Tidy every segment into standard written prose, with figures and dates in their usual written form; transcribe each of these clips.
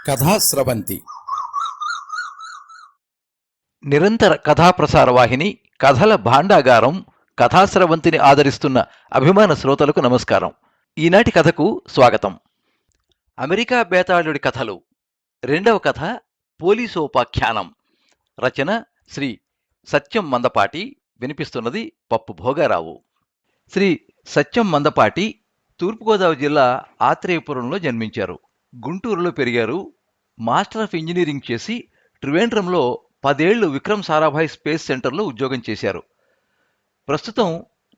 కథాస్రవంతి నిరంతర కథాప్రసార వాహిని కథల భాండాగారం కథాస్రవంతిని ఆదరిస్తున్న అభిమాన శ్రోతలకు నమస్కారం. ఈనాటి కథకు స్వాగతం. అమెరికా బేతాళుడి కథలు రెండవ కథ పోలీసోపాఖ్యానం. రచన శ్రీ సత్యం మందపాటి. వినిపిస్తున్నది పప్పు భోగారావు. శ్రీ సత్యం మందపాటి తూర్పుగోదావరి జిల్లా ఆత్రేయపురంలో జన్మించారు. గుంటూరులో పెరిగారు. మాస్టర్ ఆఫ్ ఇంజనీరింగ్ చేసి త్రివేంద్రంలో 10 ఏళ్లు విక్రమ్ సారాభాయ్ స్పేస్ సెంటర్లో ఉద్యోగం చేశారు. ప్రస్తుతం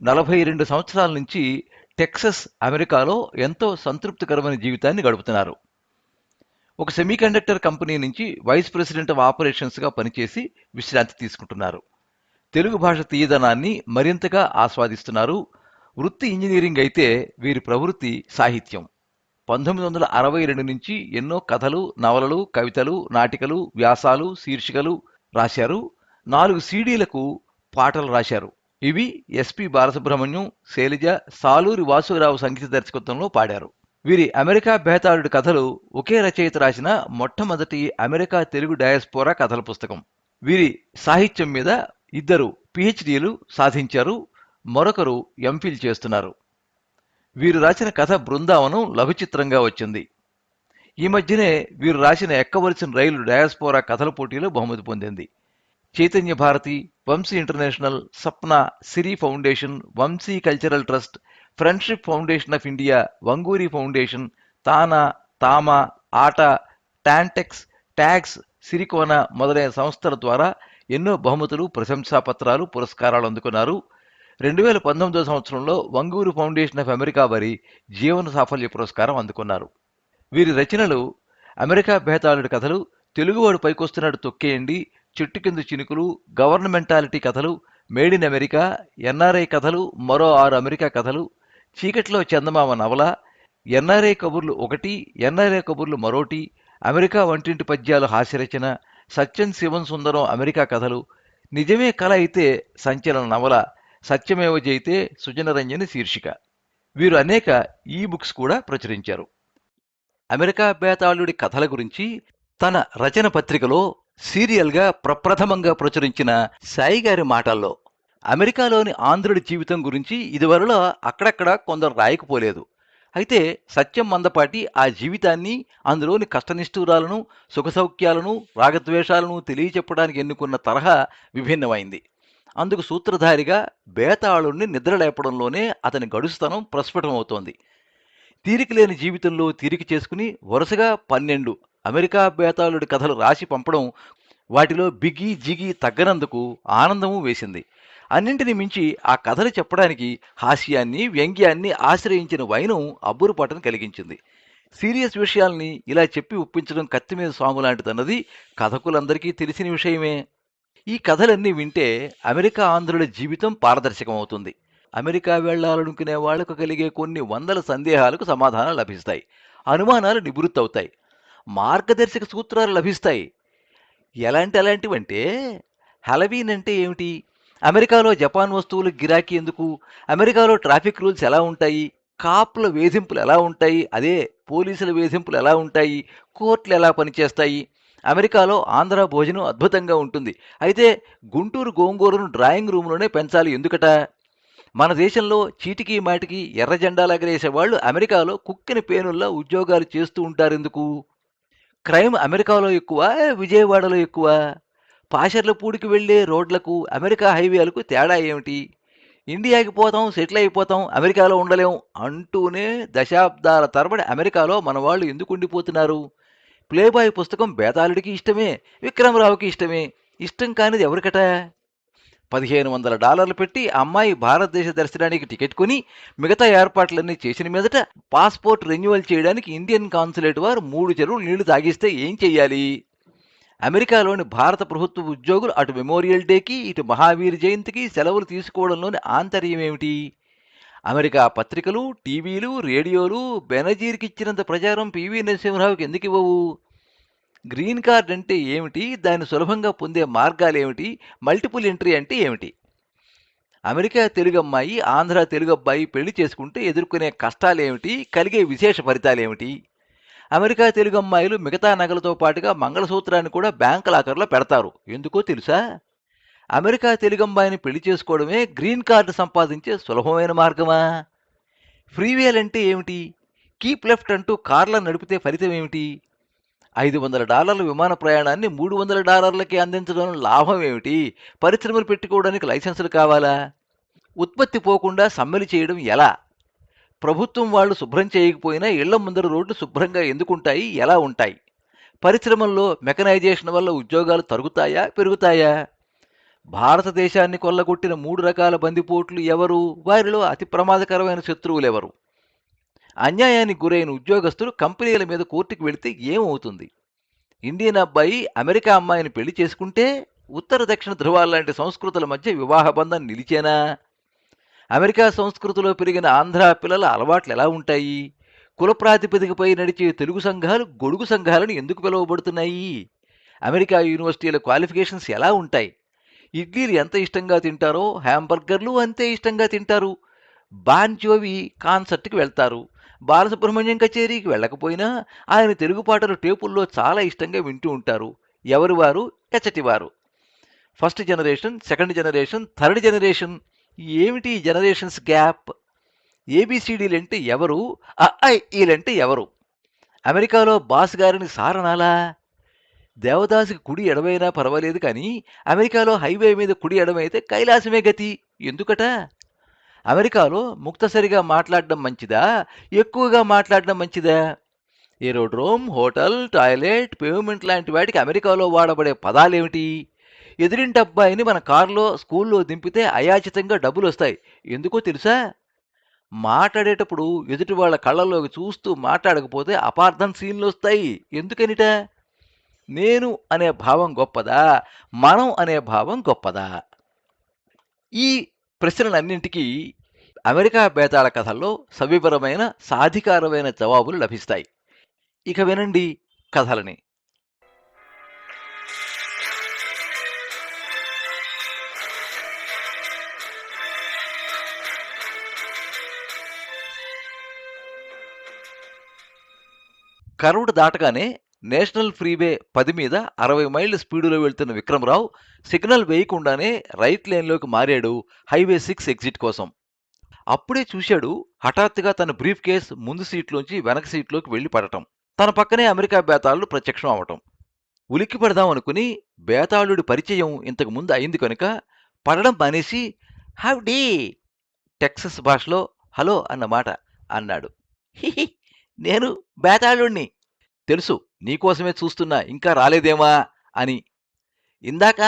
42 సంవత్సరాల నుంచి టెక్సస్, అమెరికాలో ఎంతో సంతృప్తికరమైన జీవితాన్ని గడుపుతున్నారు. ఒక సెమీకండక్టర్ కంపెనీ నుంచి వైస్ ప్రెసిడెంట్ ఆఫ్ ఆపరేషన్స్గా పనిచేసి విశ్రాంతి తీసుకుంటున్నారు. తెలుగు భాష తీయదనాన్ని మరింతగా ఆస్వాదిస్తున్నారు. వృత్తి ఇంజనీరింగ్ అయితే వీరి ప్రవృత్తి సాహిత్యం. 1962 నుంచి ఎన్నో కథలు, నవలలు, కవితలు, నాటికలు, వ్యాసాలు, శీర్షికలు రాశారు. 4 సీడీలకు పాటలు రాశారు. ఇవి ఎస్పి బాలసుబ్రహ్మణ్యం, శైలజ, సాలూరి వాసురావు సంగీత దర్శకత్వంలో పాడారు. వీరి అమెరికా బేతాళుడి కథలు ఒకే రచయిత రాసిన మొట్టమొదటి అమెరికా తెలుగు డయాస్పోరా కథల పుస్తకం. వీరి సాహిత్యం మీద 2 పిహెచ్డీలు సాధించారు. మరొకరు ఎంఫిల్ చేస్తున్నారు. వీరు రాసిన కథ బృందావనం లఘు చిత్రంగా వచ్చింది. ఈ మధ్యనే వీరు రాసిన ఎక్కవలసిన రైలు డయాస్పోరా కథల పోటీలో బహుమతి పొందింది. Chaitanya Bharati, Vamsi international, Sapna, Siri foundation, Vamsi cultural trust, friendship foundation of India, Vanguri foundation, TANA, TAMA, ATA, TANTEX, tax, సిరికోన మొదలైన సంస్థల ద్వారా ఎన్నో బహుమతులు, ప్రశంసాపత్రాలు, పురస్కారాలు అందుకున్నారు. 2019 సంవత్సరంలో వంగూరు ఫౌండేషన్ ఆఫ్ అమెరికా వారి జీవన సాఫల్య పురస్కారం అందుకున్నారు. వీరి రచనలు అమెరికా బేతాళుడి కథలు, తెలుగువాడు పైకొస్తున్నాడు తొక్కేయండి, చెట్టు కింద చినుకులు, గవర్నమెంటాలిటీ కథలు, మేడ్ ఇన్ అమెరికా, ఎన్ఆర్ఐ కథలు, మరో 6 అమెరికా కథలు, చీకట్లో చందమామ నవల, ఎన్ఆర్ఐ కబుర్లు 1, ఎన్ఆర్ఐ కబుర్లు మరోటి, అమెరికా వంటింటి పద్యాలు హాస్యరచన, సత్యం శివన్ సుందరం అమెరికా కథలు, నిజమే కళ అయితే సంచలన నవల, సత్యమేవ జయితే సుజనరంజని శీర్షిక. వీరు అనేక ఈ బుక్స్ కూడా ప్రచురించారు. అమెరికా బేతాళుడి కథల గురించి తన రచన పత్రికలో సీరియల్గా ప్రప్రథమంగా ప్రచురించిన సాయి గారి మాటల్లో అమెరికాలోని ఆంధ్రుడి జీవితం గురించి ఇదివరలో అక్కడక్కడ కొందరు రాయకపోలేదు. అయితే సత్యం మందపాటి ఆ జీవితాన్ని, అందులోని కష్టనిష్ఠూరాలను, సుఖసౌఖ్యాలను, రాగద్వేషాలను తెలియచెప్పడానికి ఎన్నుకున్న తరహా విభిన్నమైంది. అందుకు సూత్రధారిగా బేతాళుణ్ణి నిద్రలేపడంలోనే అతని గడుస్తనం ప్రస్ఫుటమవుతోంది. తీరికలేని జీవితంలో తీరిక చేసుకుని వరుసగా 12 అమెరికా బేతాళుడి కథలు రాసి పంపడం, వాటిలో బిగి జిగి తగ్గనందుకు ఆనందము వేసింది. అన్నింటిని మించి ఆ కథలు చెప్పడానికి హాస్యాన్ని, వ్యంగ్యాన్ని ఆశ్రయించిన వైనం అబ్బురుపాటను కలిగించింది. సీరియస్ విషయాల్ని ఇలా చెప్పి ఒప్పించడం కత్తిమీద స్వాము లాంటిదన్నది కథకులందరికీ తెలిసిన విషయమే. ఈ కథలన్నీ వింటే అమెరికా ఆంధ్రుల జీవితం పారదర్శకమవుతుంది. అమెరికా వెళ్లాలనుకునే వాళ్లకు కలిగే కొన్ని వందల సందేహాలకు సమాధానాలు లభిస్తాయి. అనుమానాలు నివృత్తవుతాయి. మార్గదర్శక సూత్రాలు లభిస్తాయి. ఎలాంటివంటే, హలవీన్ అంటే ఏమిటి, అమెరికాలో జపాన్ వస్తువులు గిరాకీ ఎందుకు, అమెరికాలో ట్రాఫిక్ రూల్స్ ఎలా ఉంటాయి, కాప్ల వేధింపులు ఎలా ఉంటాయి, అదే పోలీసుల వేధింపులు ఎలా ఉంటాయి, కోర్టులు ఎలా పనిచేస్తాయి, అమెరికాలో ఆంధ్ర భోజనం అద్భుతంగా ఉంటుంది, అయితే గుంటూరు గోంగూరను డ్రాయింగ్ రూమ్లోనే పెంచాలి ఎందుకట, మన దేశంలో చీటికి మాటికి ఎర్ర జెండాలు ఎగరేసే వాళ్ళు అమెరికాలో కుక్కిన పేనుల్లా ఉద్యోగాలు చేస్తూ ఉంటారెందుకు, క్రైమ్ అమెరికాలో ఎక్కువ, విజయవాడలో ఎక్కువ, పాషర్లపూడికి వెళ్లే రోడ్లకు అమెరికా హైవేలకు తేడా ఏమిటి, ఇండియాకి పోతాం, సెటిల్ అయిపోతాం, అమెరికాలో ఉండలేం అంటూనే దశాబ్దాల తరబడి అమెరికాలో మన వాళ్ళు ఎందుకు ఉండిపోతున్నారు. ప్లేబాయ్ పుస్తకం బేతాళుడికి ఇష్టమే, విక్రమరావుకి ఇష్టమే. ఇష్టం కానిది ఎవరికట? $1500 పెట్టి అమ్మాయి భారతదేశ దర్శనానికి టికెట్ కొని మిగతా ఏర్పాట్లన్నీ చేసిన మీదట పాస్పోర్ట్ రెన్యువల్ చేయడానికి ఇండియన్ కాన్సులేట్ వారు 3 చెరువులు నీళ్లు తాగిస్తే ఏం చెయ్యాలి? అమెరికాలోని భారత ప్రభుత్వ ఉద్యోగులు అటు మెమోరియల్ డేకి, ఇటు మహావీర్ జయంతికి సెలవులు తీసుకోవడంలోని ఆంతర్యం ఏమిటి? అమెరికా పత్రికలు, టీవీలు, రేడియోలు బెనజీర్కి ఇచ్చినంత ప్రచారం పివి నరసింహరావుకి ఎందుకు ఇవ్వవు? గ్రీన్ కార్డ్ అంటే ఏమిటి, దాన్ని సులభంగా పొందే మార్గాలేమిటి, మల్టిపుల్ ఎంట్రీ అంటే ఏమిటి? అమెరికా తెలుగు అమ్మాయి, ఆంధ్ర తెలుగు అబ్బాయి పెళ్లి చేసుకుంటే ఎదుర్కొనే కష్టాలేమిటి, కలిగే విశేష ఫలితాలేమిటి? అమెరికా తెలుగు అమ్మాయిలు మిగతా నగలతో పాటుగా మంగళసూత్రాన్ని కూడా బ్యాంక్ లాకర్లో పెడతారు. ఎందుకో తెలుసా? అమెరికా తెలుగు అమ్మాయిని పెళ్లి చేసుకోవడమే గ్రీన్ కార్డు సంపాదించే సులభమైన మార్గమా? ఫ్రీవేల్ అంటే ఏమిటి? కీప్ లెఫ్ట్ అంటూ కార్లను నడిపితే ఫలితం ఏమిటి? $500 విమాన ప్రయాణాన్ని $300కి అందించడం లాభం ఏమిటి? పరిశ్రమలు పెట్టుకోవడానికి లైసెన్సులు కావాలా? ఉత్పత్తి పోకుండా సమ్మెలు చేయడం ఎలా? ప్రభుత్వం వాళ్ళు శుభ్రం చేయకపోయినా ఇళ్ల ముందర రోడ్లు శుభ్రంగా ఎందుకుంటాయి, ఎలా ఉంటాయి? పరిశ్రమల్లో మెకనైజేషన్ వల్ల ఉద్యోగాలు తరుగుతాయా, పెరుగుతాయా? భారతదేశాన్ని కొల్లగొట్టిన 3 రకాల బందిపోట్లు ఎవరు? వారిలో అతి ప్రమాదకరమైన శత్రువులెవరు? అన్యాయానికి గురైన ఉద్యోగస్తులు కంపెనీల మీద కోర్టుకు వెళితే ఏమవుతుంది? ఇండియన్ అబ్బాయి అమెరికా అమ్మాయిని పెళ్లి చేసుకుంటే ఉత్తర దక్షిణ ధృవాల లాంటి సంస్కృతుల మధ్య వివాహ బంధం నిలిచేనా? అమెరికా సంస్కృతిలో పెరిగిన ఆంధ్ర పిల్లల అలవాట్లు ఎలా ఉంటాయి? కుల ప్రాతిపదికపై నడిచే తెలుగు సంఘాలు గొడుగు సంఘాలను ఎందుకు పిలువబడుతున్నాయి? అమెరికా యూనివర్సిటీల క్వాలిఫికేషన్స్ ఎలా ఉంటాయి? ఇడ్లీలు ఎంత ఇష్టంగా తింటారో హ్యాంబర్గర్లు అంతే ఇష్టంగా తింటారు. బాన్ జోవి కాన్సర్ట్కి వెళ్తారు. బాలసుబ్రహ్మణ్యం కచేరీకి వెళ్ళకపోయినా ఆయన తెలుగు పాటలు టేపుల్లో చాలా ఇష్టంగా వింటూ ఉంటారు. ఎవరు వారు? ఎచ్చటివారు. First generation, second generation, third generation. ఏమిటి జనరేషన్స్ గ్యాప్? ఏబిసిడీలంటే ఎవరు? అఐఈలంటే ఎవరు? అమెరికాలో బాస్ గారిని సారనాలా? దేవదాసుకి కుడి ఎడమైనా పర్వాలేదు కానీ అమెరికాలో హైవే మీద కుడి ఎడమైతే కైలాసమే గతి. ఎందుకట? అమెరికాలో ముక్తసరిగా మాట్లాడడం మంచిదా, ఎక్కువగా మాట్లాడడం మంచిదా? ఏరోడ్రోమ్, హోటల్, టాయిలెట్, పేమెంట్ లాంటి వాటికి అమెరికాలో వాడబడే పదాలేమిటి? ఎదురింటి అబ్బాయిని మన కారులో స్కూల్లో దింపితే అయాచితంగా డబ్బులు వస్తాయి. ఎందుకో తెలుసా? మాట్లాడేటప్పుడు ఎదుటి వాళ్ళ కళ్ళల్లోకి చూస్తూ మాట్లాడకపోతే అపార్థం సీన్లు వస్తాయి. ఎందుకనిట? నేను అనే భావం గొప్పదా, మనం అనే భావం గొప్పదా? ఈ ప్రశ్నలన్నింటికీ అమెరికా బేతాళ కథల్లో సవివరమైన సాధికారమైన జవాబులు లభిస్తాయి. ఇక వినండి కథలని. కర్వ్డ్ దాటగానే నేషనల్ ఫ్రీవే 10 మీద 60 మైళ్ళ స్పీడులో వెళ్తున్న విక్రమరావు సిగ్నల్ వేయకుండానే రైట్ లేన్లోకి మారాడు హైవే 6 ఎగ్జిట్ కోసం. అప్పుడే చూశాడు హఠాత్తుగా తన బ్రీఫ్ కేస్ ముందు సీట్లోంచి వెనక సీట్లోకి వెళ్లి పడటం. తన పక్కనే అమెరికా బేతాళుడు ప్రత్యక్షం అవటం. ఉలిక్కి పడదాం అనుకుని బేతాళుడి పరిచయం ఇంతకు ముందు అయింది కనుక పడడం మానేసి హౌడీ, టెక్సస్ భాషలో హలో అన్నమాట అన్నాడు. హిహి, నేను బేతాళుణ్ణి. తెలుసు, నీకోసమే చూస్తున్నా, ఇంకా రాలేదేమా అని. ఇందాక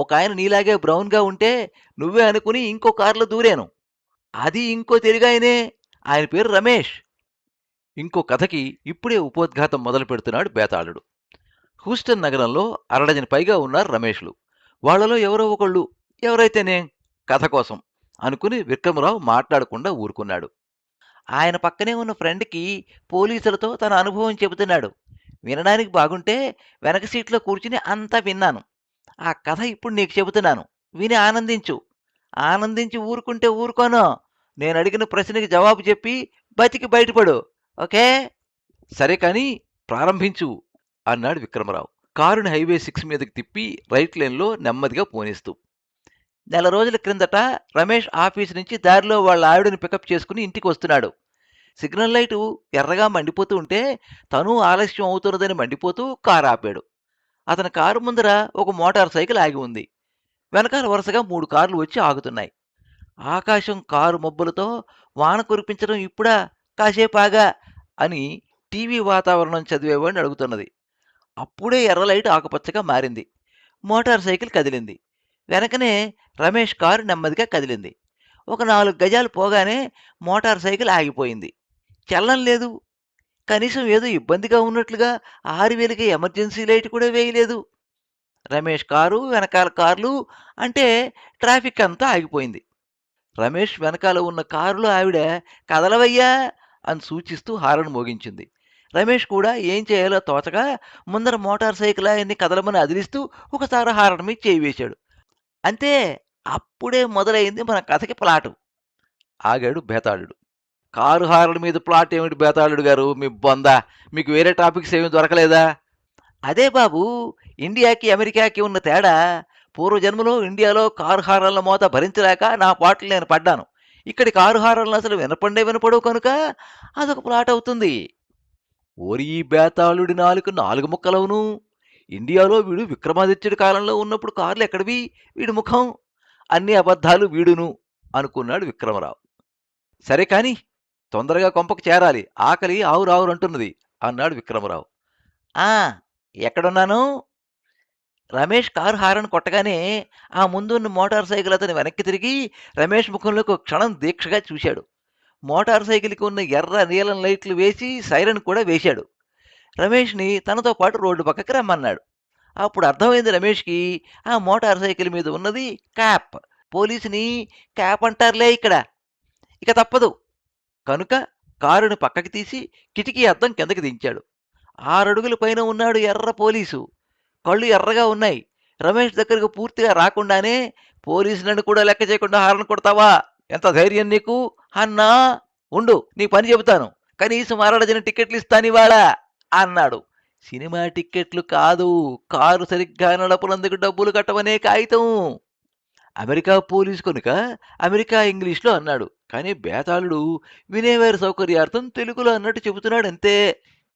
ఒక ఆయన నీలాగే బ్రౌన్గా ఉంటే నువ్వే అనుకుని ఇంకో కారులో దూరాను. అది ఇంకో తెలుగాయనే, ఆయన పేరు రమేష్. ఇంకో కథకి ఇప్పుడే ఉపోద్ఘాతం మొదలు పెడుతున్నాడు బేతాళుడు. హ్యూస్టన్ నగరంలో 60 పైగా ఉన్నారు రమేష్లు. వాళ్లలో ఎవరో ఒకళ్ళు, ఎవరైతేనే కథ కోసం అనుకుని విక్రమరావు మాట్లాడకుండా ఊరుకున్నాడు. ఆయన పక్కనే ఉన్న ఫ్రెండ్కి పోలీసులతో తన అనుభవం చెబుతున్నాడు. వినడానికి బాగుంటే వెనక సీట్లో కూర్చుని అంతా విన్నాను. ఆ కథ ఇప్పుడు నీకు చెబుతున్నాను, విని ఆనందించు. ఆనందించి ఊరుకుంటే ఊరుకోను. నేను అడిగిన ప్రశ్నకి జవాబు చెప్పి బతికి బయటపడు. ఓకే? సరే కానీ ప్రారంభించు అన్నాడు విక్రమరావు కారుని హైవే 6 మీదకి తిప్పి రైట్ లైన్లో నెమ్మదిగా పోనిస్తూ. నెల రోజుల క్రిందట రమేష్ ఆఫీస్ నుంచి దారిలో వాళ్ళ ఆవిడని పికప్ చేసుకుని ఇంటికి వస్తున్నాడు. సిగ్నల్ లైటు ఎర్రగా మండిపోతూ ఉంటే తను ఆలస్యం అవుతున్నదని మండిపోతూ కారు ఆపాడు. అతని కారు ముందర ఒక మోటార్ సైకిల్ ఆగి ఉంది. వెనకాల వరుసగా 3 కార్లు వచ్చి ఆగుతున్నాయి. ఆకాశం కారు మబ్బులతో వాన కురిపించడం ఇప్పుడా, కాసేపు ఆగా అని టీవీ వాతావరణం చదివేవాడిని అడుగుతున్నది. అప్పుడే ఎర్ర లైట్ ఆకుపచ్చగా మారింది. మోటార్ సైకిల్ కదిలింది. వెనకనే రమేష్ కారు నెమ్మదిగా కదిలింది. ఒక 4 గజాలు పోగానే మోటార్ సైకిల్ ఆగిపోయింది. చలనం లేదు. కనీసం ఏదో ఇబ్బందిగా ఉన్నట్లుగా 6000కి ఎమర్జెన్సీ లైట్ కూడా వేయలేదు. రమేష్ కారు, వెనకాల కార్లు అంటే ట్రాఫిక్ అంతా ఆగిపోయింది. రమేష్ వెనకాల ఉన్న కారులో ఆవిడ కదలవయ్యా అని సూచిస్తూ హారన్ మోగించింది. రమేష్ కూడా ఏం చేయాలో తోచగా ముందర మోటార్ సైకిల్ ఆయన్ని కదలమని అదిలిస్తూ ఒకసారి హారన్ మీద చేయి వేశాడు. అంతే, అప్పుడే మొదలైంది మన కథకి ప్లాటు. ఆగాడు బేతాళుడు. కారు హారన్ మీద ప్లాట్ ఏమిటి బేతాళుడు గారు, మీ బొంద? మీకు వేరే టాపిక్స్ ఏమి దొరకలేదా? అదే బాబు, ఇండియాకి అమెరికాకి ఉన్న తేడా. పూర్వజన్మలో ఇండియాలో కారు హారన్ల మోత భరించలేక నా పాటలు నేను పడ్డాను. ఇక్కడి కారు హారన్లు అసలు వినపడవు కనుక అదొక ప్లాట్ అవుతుంది. ఓరి ఈ బేతాళుడి నాలుగు నాలుగు ముక్కలవును. ఇండియాలో వీడు విక్రమాదిత్యుడి కాలంలో ఉన్నప్పుడు కార్లు ఎక్కడివి? వీడి ముఖం. అన్ని అబద్ధాలు వీడును అనుకున్నాడు విక్రమరావు. సరే కాని తొందరగా కొంపకు చేరాలి, ఆకలి ఆవురావురంటున్నది అన్నాడు విక్రమరావు. ఆ ఎక్కడున్నాను? రమేష్ కారు హారన్ కొట్టగానే ఆ ముందున్న మోటార్ సైకిల్ అతని వెనక్కి తిరిగి రమేష్ ముఖంలోకి ఒక క్షణం దీక్షగా చూశాడు. మోటార్ సైకిల్కి ఉన్న ఎర్ర నీలం లైట్లు వేసి సైరన్ కూడా వేశాడు. రమేష్ని తనతో పాటు రోడ్డు పక్కకి రమ్మన్నాడు. అప్పుడు అర్థమైంది రమేష్కి, ఆ మోటార్ సైకిల్ మీద ఉన్నది క్యాప్. పోలీసుని క్యాప్ అంటారులే ఇక్కడ. ఇక తప్పదు కనుక కారుని పక్కకి తీసి కిటికీ అద్దం కిందకి దించాడు. 6 అడుగుల పైన ఉన్నాడు ఎర్ర పోలీసు. కళ్ళు ఎర్రగా ఉన్నాయి. రమేష్ దగ్గరకు పూర్తిగా రాకుండానే, పోలీసు నన్ను కూడా లెక్క చేయకుండా హారన్ కొడతావా? ఎంత ధైర్యం నీకు? అన్నా, ఉండు నీ పని చెబుతాను. కనీసం అరడజన టికెట్లు ఇస్తానివాళ అన్నాడు. సినిమా టిక్కెట్లు కాదు, కారు సరిగ్గా నడపనందుకు డబ్బులు కట్టమనే కాగితం. అమెరికా పోలీసు కనుక అమెరికా ఇంగ్లీష్లో అన్నాడు. కానీ బేతాళుడు వినేవారి సౌకర్యార్థం తెలుగులో అన్నట్టు చెబుతున్నాడంతే.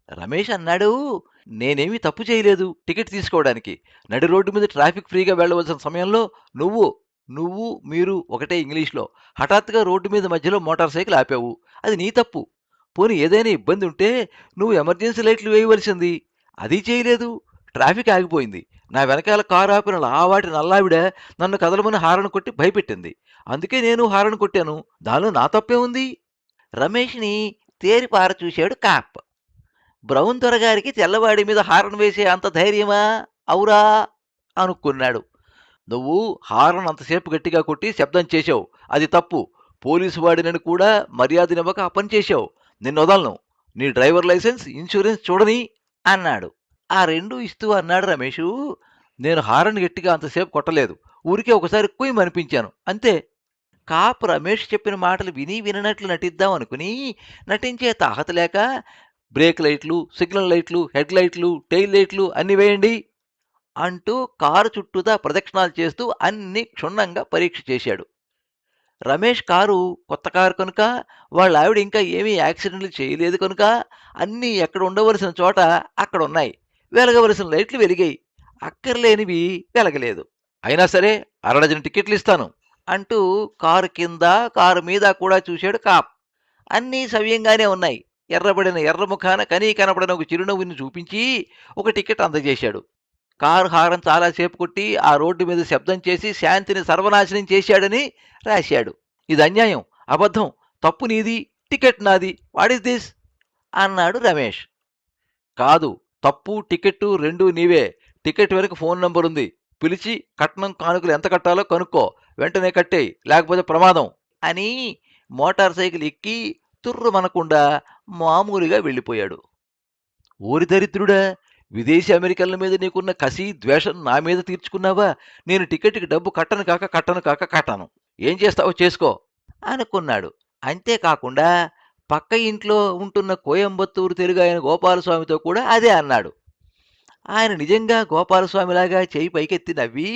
రమేష్ అన్నాడు, నేనేమీ తప్పు చేయలేదు టికెట్ తీసుకోవడానికి. నడి రోడ్డు మీద ట్రాఫిక్ ఫ్రీగా వెళ్ళవలసిన సమయంలో నువ్వు నువ్వు మీరు ఒకటే ఇంగ్లీష్లో హఠాత్తుగా రోడ్డు మీద మధ్యలో మోటార్ సైకిల్ ఆపావు. అది నీ తప్పు. పోనీ ఏదైనా ఇబ్బంది ఉంటే నువ్వు ఎమర్జెన్సీ లైట్లు వేయవలసింది. అది చేయలేదు. ట్రాఫిక్ ఆగిపోయింది. నా వెనకాల కారు ఆపిన లావాటి నల్లావిడ నన్ను కదలమని హారన్ కొట్టి భయపెట్టింది. అందుకే నేను హారన్ కొట్టాను. దానిలో నా తప్పే ఉంది. రమేష్ని తేరిపార చూశాడు కాప్. బ్రౌన్ దొరగారికి తెల్లవాడి మీద హారన్ వేసే అంత ధైర్యమా అవురా అనుకున్నాడు. నువ్వు హారన్ అంతసేపు గట్టిగా కొట్టి శబ్దం చేశావు, అది తప్పు. పోలీసు వాడినని కూడా మర్యాదనివ్వక ఆ పని చేశావు. నిన్ను వదలను. నీ డ్రైవర్ లైసెన్స్, ఇన్సూరెన్స్ చూడని అన్నాడు. ఆ రెండు ఇస్తూ అన్నాడు రమేషు, నేను హారన్ గట్టిగా అంతసేపు కొట్టలేదు. ఊరికే ఒకసారి కుయ్యమనిపించాను అంతే. కాప్ రమేష్ చెప్పిన మాటలు విని విననట్లు నటిద్దాం అనుకుని నటించే తాహత లేక, బ్రేక్ లైట్లు, సిగ్నల్ లైట్లు, హెడ్ లైట్లు, టెయిల్ లైట్లు అన్ని వేయండి అంటూ కారు చుట్టూతా ప్రదక్షిణాలు చేస్తూ అన్ని క్షుణ్ణంగా పరీక్ష చేశాడు. రమేష్ కారు కొత్త కారు కనుక, వాళ్ళ ఆవిడ ఇంకా ఏమీ యాక్సిడెంట్లు చేయలేదు కనుక అన్నీ ఎక్కడ ఉండవలసిన చోట అక్కడ ఉన్నాయి. వెలగవలసిన లైట్లు వెలిగాయి, అక్కర్లేనివి వెలగలేదు. అయినా సరే అరడజన టికెట్లు ఇస్తాను అంటూ కారు కింద కారు మీద కూడా చూశాడు కాప్. అన్నీ సవ్యంగానే ఉన్నాయి. ఎర్రబడిన ఎర్రముఖాన కనీ కనపడిన ఒక చిరునవ్వుని చూపించి ఒక టికెట్ అందజేశాడు. కారు హారన్ చాలాసేపు కొట్టి ఆ రోడ్డు మీద శబ్దం చేసి శాంతిని సర్వనాశనం చేశాడని రాశాడు. ఇది అన్యాయం, అబద్ధం, తప్పు నీది, టికెట్ నాది. వాట్ ఈస్ దిస్ అన్నాడు రమేష్. కాదు, తప్పు టికెట్టు రెండూ నీవే. టికెట్ వెనక ఫోన్ నంబర్ ఉంది. పిలిచి కట్నం కానుకలు ఎంత కట్టాలో కనుక్కో. వెంటనే కట్టేయి, లేకపోతే ప్రమాదం అని మోటార్ సైకిల్ ఎక్కి తుర్రుమనకుండా మామూలుగా వెళ్ళిపోయాడు. ఓరి దరిద్రుడా, విదేశీ అమెరికన్ల మీద నీకున్న కసి ద్వేషం నా మీద తీర్చుకున్నావా? నేను టికెట్కి డబ్బు కట్టను. ఏం చేస్తావో చేసుకో అనుకున్నాడు. అంతేకాకుండా పక్క ఇంట్లో ఉంటున్న కోయంబత్తూరు తెలుగు ఆయన గోపాలస్వామితో కూడా అదే అన్నాడు. ఆయన నిజంగా గోపాలస్వామిలాగా చేయి పైకెత్తి నవ్వి,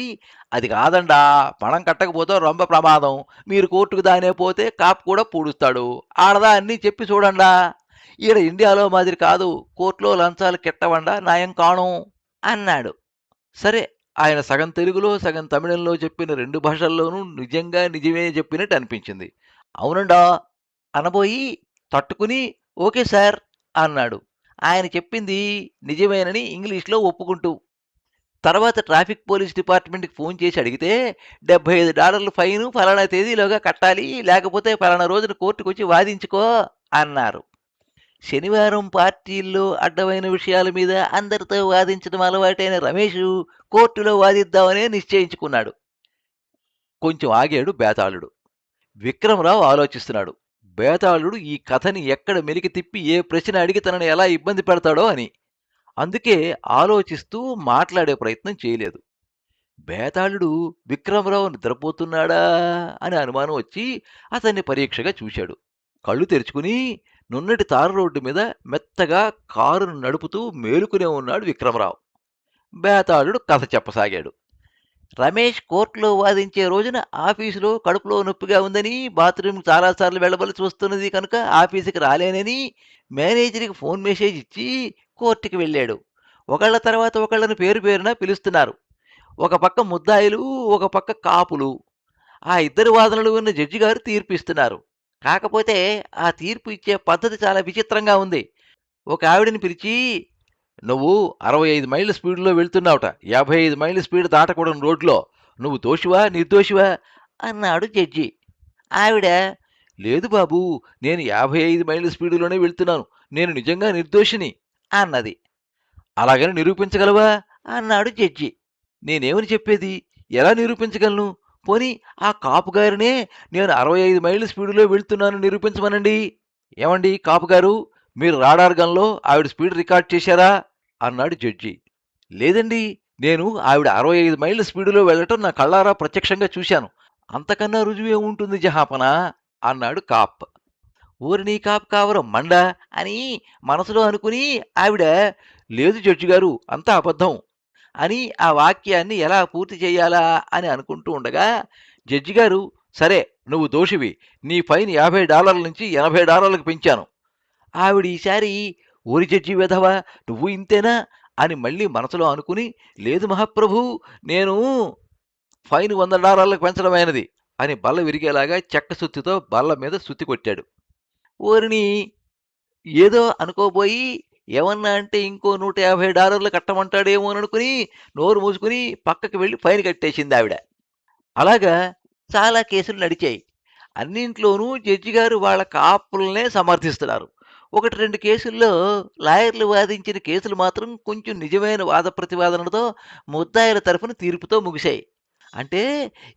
అది కాదండా, పణం కట్టకపోతే రొంబ ప్రమాదం. మీరు కోర్టుకు దానే పోతే కాప్ కూడా పూడుస్తాడు. ఆడదా అన్నీ చెప్పి చూడండా. ఈడ ఇండియాలో మాదిరి కాదు, కోర్టులో లంచాలు కెట్టవండా, నయం కాణం అన్నాడు. సరే, ఆయన సగం తెలుగులో సగం తమిళంలో చెప్పిన 2 భాషల్లోనూ నిజంగా నిజమే చెప్పినట్టు అనిపించింది. అవునండా అనబోయి తట్టుకుని ఓకే సార్ అన్నాడు. ఆయన చెప్పింది నిజమేనని ఇంగ్లీష్లో ఒప్పుకుంటూ. తర్వాత ట్రాఫిక్ పోలీస్ డిపార్ట్మెంట్కి ఫోన్ చేసి అడిగితే $75 ఫైను ఫలానా తేదీలోగా కట్టాలి, లేకపోతే ఫలానా రోజున కోర్టుకు వచ్చి వాదించుకో అన్నారు. శనివారం పార్టీల్లో అడ్డమైన విషయాల మీద అందరితో వాదించడం అలవాటైన రమేష్ కోర్టులో వాదిద్దామనే నిశ్చయించుకున్నాడు. కొంచెం ఆగాడు బేతాళుడు. విక్రమరావు ఆలోచిస్తున్నాడు, బేతాళుడు ఈ కథని ఎక్కడ మెలికి తిప్పి ఏ ప్రశ్న అడిగి తనని ఎలా ఇబ్బంది పెడతాడో అని. అందుకే ఆలోచిస్తూ మాట్లాడే ప్రయత్నం చేయలేదు. బేతాళుడు విక్రమరావు నిద్రపోతున్నాడా అని అనుమానం వచ్చి అతన్ని పరీక్షగా చూశాడు. కళ్ళు తెరుచుకుని నున్నటి తారు రోడ్డు మీద మెత్తగా కారును నడుపుతూ మేలుకునే ఉన్నాడు విక్రమరావు. బేతాళుడు కథ చెప్పసాగాడు. రమేష్ కోర్టులో వాదించే రోజున ఆఫీసులో కడుపులో నొప్పిగా ఉందని, బాత్రూమ్ చాలాసార్లు వెళ్ళవలసి వస్తున్నది కనుక ఆఫీసుకి రాలేనని మేనేజర్కి ఫోన్ మెసేజ్ ఇచ్చి కోర్టుకి వెళ్ళాడు. ఒకళ్ళ తర్వాత ఒకళ్ళని పేరు పేరున పిలుస్తున్నారు. ఒక పక్క ముద్దాయిలు, ఒక పక్క కాపులు. ఆ ఇద్దరు వాదనలు ఉన్న జడ్జి గారు తీర్పు ఇస్తున్నారు. కాకపోతే ఆ తీర్పు ఇచ్చే పద్ధతి చాలా విచిత్రంగా ఉంది. ఒక ఆవిడని పిలిచి, నువ్వు 65 మైళ్ళ స్పీడ్లో వెళ్తున్నావుట, 55 మైళ్ళ స్పీడ్ దాటకూడని రోడ్లో. నువ్వు దోషివా నిర్దోషివా అన్నాడు జడ్జి. ఆవిడ, లేదు బాబు, నేను 55 మైళ్ళ స్పీడులోనే వెళ్తున్నాను, నేను నిజంగా నిర్దోషిని అన్నది. అలాగని నిరూపించగలవా అన్నాడు జడ్జి. నేనేమని చెప్పేది, ఎలా నిరూపించగలను? పోనీ ఆ కాపుగారినే నేను 65 మైళ్ళ స్పీడులో వెళ్తున్నాను నిరూపించమనండి. ఏమండి కాపుగారు, మీరు రాడార్ గన్లో ఆవిడ స్పీడ్ రికార్డ్ చేశారా అన్నాడు జడ్జి. లేదండి, నేను ఆవిడ 65 మైళ్ళ స్పీడులో వెళ్ళటం నా కళ్ళారా ప్రత్యక్షంగా చూశాను. అంతకన్నా రుజువే ఉంటుంది జహాపన అన్నాడు కాప్. ఊరిని కాపు కావరం మండ అని మనసులో అనుకుని ఆవిడ, లేదు జడ్జి గారు, అంతా అబద్ధం అని ఆ వాక్యాన్ని ఎలా పూర్తి చేయాలా అని అనుకుంటూ ఉండగా జడ్జి గారు, సరే నువ్వు దోషివి, నీ ఫైన్ $50 నుంచి $80లకు పెంచాను. ఆవిడ ఈసారి, ఊరి జడ్జి వెధవా, నువ్వు ఇంతేనా అని మళ్ళీ మనసులో అనుకుని, లేదు మహాప్రభు, నేను ఫైన్ $100లకు పెంచడమైనది అని బల్ల విరిగేలాగా చెక్క సుత్తితో బల్ల మీద సుత్తి కొట్టాడు. ఊరిని ఏదో అనుకోబోయి ఏమన్నా అంటే ఇంకో $150 కట్టమంటాడేమో అనుకుని నోరు మూసుకుని పక్కకి వెళ్ళి ఫైన్ కట్టేసింది ఆవిడ. అలాగా చాలా కేసులు నడిచాయి. అన్నింట్లోనూ జడ్జి గారు వాళ్ళ కాపులనే సమర్థిస్తున్నారు. ఒకటి రెండు కేసుల్లో లాయర్లు వాదించిన కేసులు మాత్రం కొంచెం నిజమైన వాద ప్రతివాదనలతో ముద్దాయిల తరఫున తీర్పుతో ముగిశాయి. అంటే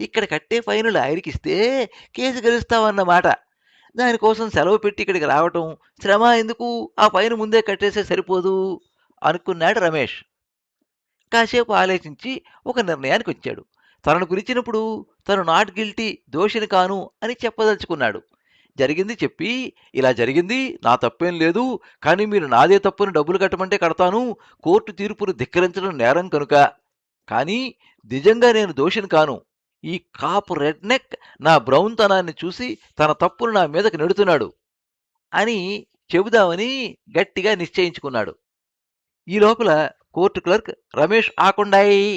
ఇక్కడ కట్టే ఫైను లాయర్కిస్తే కేసు గెలుస్తామన్నమాట. దానికోసం సెలవు పెట్టి ఇక్కడికి రావటం శ్రమ ఎందుకు, ఆ ఫైన్ ముందే కట్టేస్తే సరిపోదు అనుకున్నాడు రమేష్. కాసేపు ఆలోచించి ఒక నిర్ణయానికి వచ్చాడు. తనను పిలిచినప్పుడు తను నాట్ గిల్టీ, దోషిని కాను అని చెప్పదలుచుకున్నాడు. జరిగింది చెప్పి, ఇలా జరిగింది, నా తప్పేం లేదు, కానీ మీరు నాదే తప్పుని డబ్బులు కట్టమంటే కడతాను, కోర్టు తీర్పును ధిక్కరించడం నేరం కనుక. కానీ నిజంగా నేను దోషిని కాను. ఈ కాపు రెడ్ నెక్ నా బ్రౌన్ తనాన్ని చూసి తన తప్పును నా మీదకి నెడుతున్నాడు అని చెబుదామని గట్టిగా నిశ్చయించుకున్నాడు. ఈ లోపల కోర్టు క్లర్క్ రమేష్ ఆకుండాయి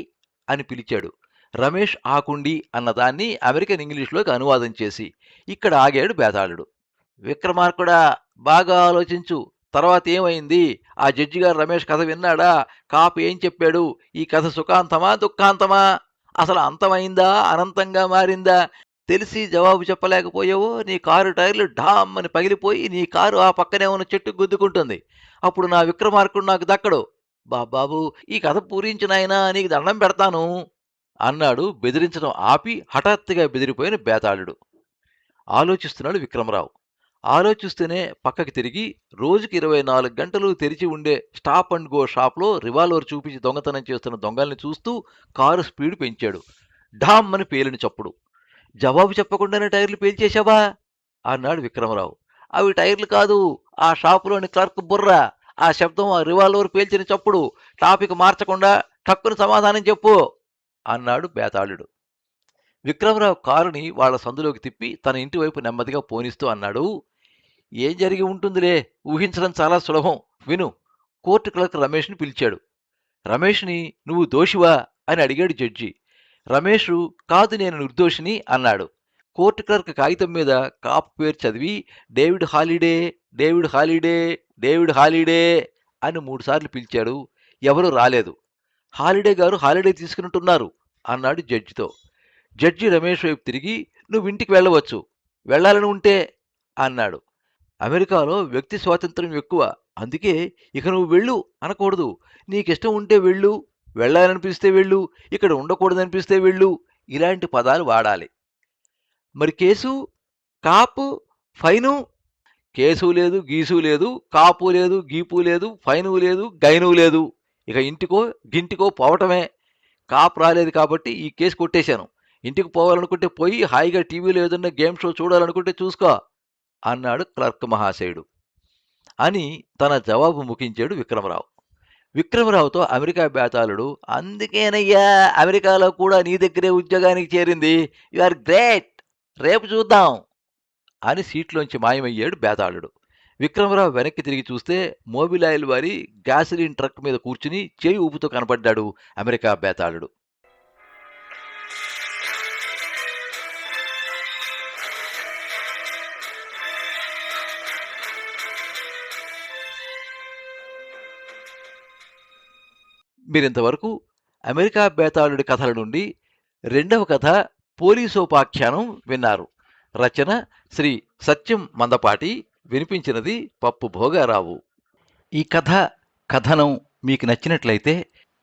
అని పిలిచాడు. రమేష్ ఆకుండి అన్నదాన్ని అమెరికన్ ఇంగ్లీష్లోకి అనువాదం చేసి ఇక్కడ ఆగాడు బేతాళుడు. విక్రమార్కుడా, బాగా ఆలోచించు, తర్వాత ఏమైంది? ఆ జడ్జి గారు రమేష్ కథ విన్నాడా? కాపు ఏం చెప్పాడు? ఈ కథ సుఖాంతమా దుఃఖాంతమా? అసలు అంతమైందా అనంతంగా మారిందా? తెలిసి జవాబు చెప్పలేకపోయావో నీ కారు టైర్లు ఢామ్ అని పగిలిపోయి నీ కారు ఆ పక్కనే ఉన్న చెట్టు గుద్దుకుంటుంది. అప్పుడు నా విక్రమార్కుడు నాకు దక్కడు. బాబాబు, ఈ కథ పూరించినాయనా, నీకు దండం పెడతాను అన్నాడు బెదిరించడం ఆపి హఠాత్తుగా బెదిరిపోయిన బేతాళుడు. ఆలోచిస్తున్నాడు విక్రమరావు. ఆలోచిస్తూనే పక్కకి తిరిగి రోజుకి 24 గంటలు తెరిచి ఉండే స్టాప్ అండ్ గో షాప్లో రివాల్వర్ చూపించి దొంగతనం చేస్తున్న దొంగల్ని చూస్తూ కారు స్పీడ్ పెంచాడు. ఢామ్ అని పేలిన చప్పుడు. జవాబు చెప్పకుండానే టైర్లు పేల్చేశావా అన్నాడు విక్రమరావు. అవి టైర్లు కాదు, ఆ షాపులోని క్లర్క్ బుర్ర. ఆ శబ్దం ఆ రివాల్వర్ పేల్చిన చప్పుడు. టాపిక్ మార్చకుండా టక్కున సమాధానం చెప్పు అన్నాడు బేతాళుడు. విక్రమరావు కారుని వాళ్ల సందులోకి తిప్పి తన ఇంటి వైపు నెమ్మదిగా పోనిస్తూ అన్నాడు, ఏం జరిగి ఉంటుందిలే, ఊహించడం చాలా సులభం, విను. కోర్టు క్లర్క్ రమేష్ని పిలిచాడు. రమేష్ని, నువ్వు దోషివా అని అడిగాడు జడ్జి. రమేష్, కాదు నేను నిర్దోషిని అన్నాడు. కోర్టు క్లర్క్ కాగితం మీద కాపు పేరు చదివి David holiday, David holiday, David holiday అని 3 సార్లు పిలిచాడు. ఎవరూ రాలేదు. హాలిడే గారు హాలిడే తీసుకున్నట్టున్నారు అన్నాడు జడ్జితో. జడ్జి రమేష్ వైపు తిరిగి, నువ్వు ఇంటికి వెళ్ళవచ్చు, వెళ్ళాలని ఉంటే అన్నాడు. అమెరికాలో వ్యక్తి స్వాతంత్రం ఎక్కువ, అందుకే ఇక నువ్వు వెళ్ళు అనకూడదు. నీకిష్టం ఉంటే వెళ్ళు, వెళ్ళాలనిపిస్తే వెళ్ళు, ఇక్కడ ఉండకూడదనిపిస్తే వెళ్ళు, ఇలాంటి పదాలు వాడాలి. మరి కేసు, కాపు, ఫైను? కేసు లేదు, గీసు లేదు, కాపు లేదు, గీపు లేదు, ఫైను లేదు, గైను లేదు. ఇక ఇంటికో గింటికో పోవటమే. కాపు రాలేదు కాబట్టి ఈ కేసు కొట్టేశాను. ఇంటికి పోవాలనుకుంటే పోయి హాయిగా టీవీలో ఏదన్నా గేమ్ షో చూడాలనుకుంటే చూసుకో అన్నాడు క్లర్క్ మహాశయుడు. అని తన జవాబు ముగించాడు విక్రమరావు. విక్రమరావుతో అమెరికా బేతాళుడు, అందుకేనయ్యా అమెరికాలో కూడా నీ దగ్గరే ఉద్యోగానికి చేరింది. యు ఆర్ గ్రేట్, రేపు చూద్దాం అని సీట్లోంచి మాయమయ్యాడు బేతాళుడు. విక్రమరావు వెనక్కి తిరిగి చూస్తే మోబిలాయిల్ వారి గ్యాసిలిన్ ట్రక్ మీద కూర్చుని చేయి ఊపుతూ కనపడ్డాడు అమెరికా బేతాళుడు. మీరింతవరకు అమెరికా బేతాళుడి కథల నుండి రెండవ కథ పోలీసోపాఖ్యానం విన్నారు. రచన శ్రీ సత్యం మందపాటి, వినిపించినది పప్పు భోగారావు. ఈ కథనం మీకు నచ్చినట్లయితే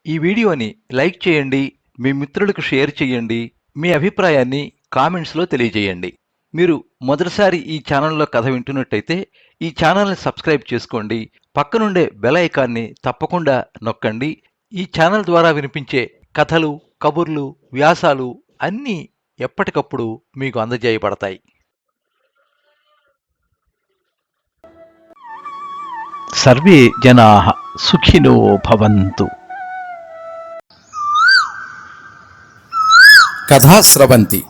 ఈ వీడియోని లైక్ చేయండి, మీ మిత్రులకు షేర్ చేయండి, మీ అభిప్రాయాన్ని కామెంట్స్లో తెలియజేయండి. మీరు మొదటిసారి ఈ ఛానల్లో కథ వింటున్నట్టయితే ఈ ఛానల్ని సబ్స్క్రైబ్ చేసుకోండి, పక్కనుండే బెల్ ఐకాన్ని తప్పకుండా నొక్కండి. ఈ ఛానల్ ద్వారా వినిపించే కథలు, కబుర్లు, వ్యాసాలు అన్నీ ఎప్పటికప్పుడు మీకు అందజేయబడతాయి. సర్వే జనాః సుఖినో భవంతు. కథా స్రవంతి